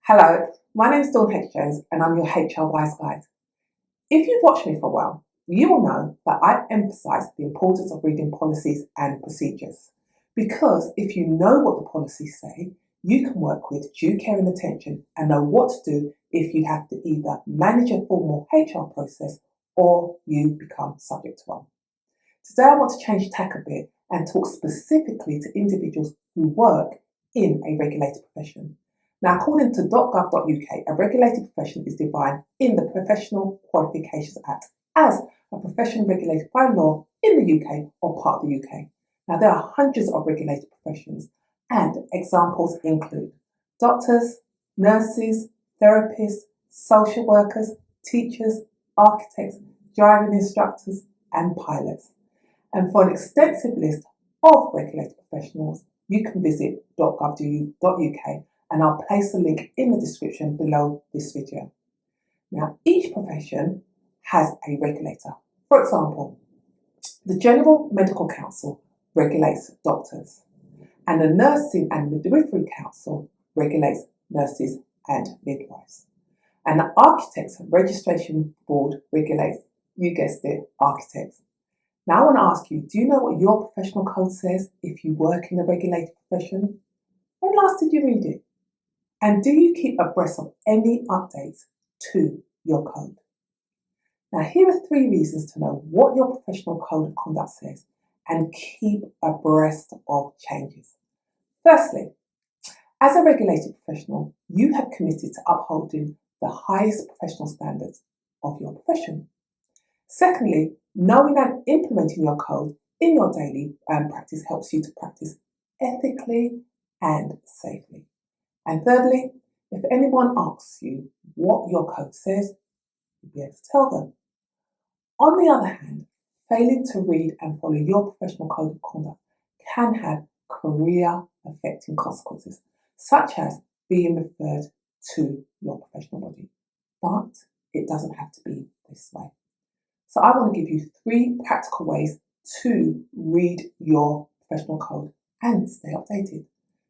Hello, my name's Dawn H. Jones and I'm your HR Wise Guide. If you've watched me for a while, you will know that I emphasise the importance of reading policies and procedures. Because if you know what the policies say, you can work with due care and attention and know what to do if you have to either manage a formal HR process or you become subject to one. Today I want to change tack a bit and talk specifically to individuals who work in a regulated profession. Now, according to .gov.uk, a regulated profession is defined in the Professional Qualifications Act as a profession regulated by law in the UK or part of the UK. Now, there are hundreds of regulated professions, and examples include doctors, nurses, therapists, social workers, teachers, architects, driving instructors, and pilots. And for an extensive list of regulated professionals, you can visit .gov.uk and I'll place a link in the description below this video. Now, each profession has a regulator. For example, the General Medical Council regulates doctors, and the Nursing and Midwifery Council regulates nurses and midwives. And the Architects Registration Board regulates, you guessed it, architects. Now I want to ask you, do you know what your professional code says if you work in a regulated profession? When last did you read it? And do you keep abreast of any updates to your code? Now here are 3 reasons to know what your professional code of conduct says and keep abreast of changes. Firstly, as a regulated professional, you have committed to upholding the highest professional standards of your profession. Secondly, knowing and implementing your code in your daily practice helps you to practice ethically and safely. And thirdly, if anyone asks you what your code says, you'll be able to tell them. On the other hand, failing to read and follow your professional code of conduct can have career-affecting consequences, such as being referred to your professional body. But it doesn't have to be this way. So I want to give you 3 practical ways to read your professional code and stay updated.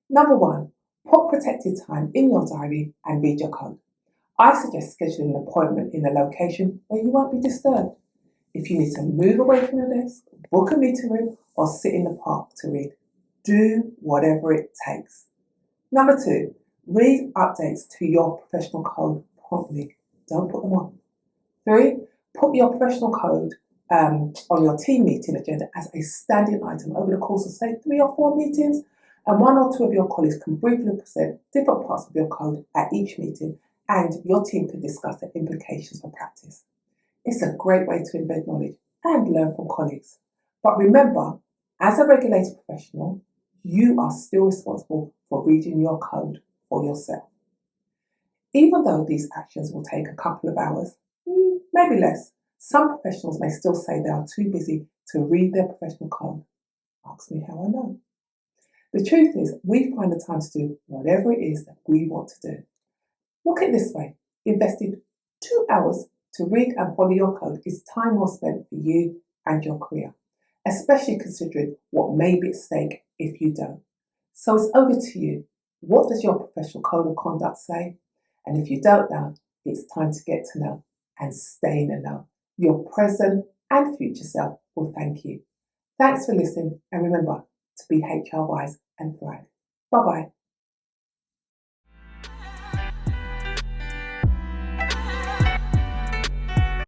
Number 1, put protected time in your diary and read your code. I suggest scheduling an appointment in a location where you won't be disturbed. If you need to move away from your desk, book a meeting room, or sit in the park to read, do whatever it takes. Number 2, read updates to your professional code promptly. Don't put them off. 3, put your professional code on your team meeting agenda as a standing item over the course of, say, 3 or 4 meetings, and 1 or 2 of your colleagues can briefly present different parts of your code at each meeting, and your team can discuss the implications for practice. It's a great way to embed knowledge and learn from colleagues. But remember, as a regulated professional, you are still responsible for reading your code for yourself. Even though these actions will take a couple of hours, maybe less, some professionals may still say they are too busy to read their professional code. Ask me how I know. The truth is, we find the time to do whatever it is that we want to do. Look at it this way. Investing 2 hours to read and follow your code is time well spent for you and your career, especially considering what may be at stake if you don't. So it's over to you. What does your professional code of conduct say? And if you don't know, it's time to get to know and stay in the know. Your present and future self will thank you. Thanks for listening, and remember to be HR wise and thrive. Bye bye.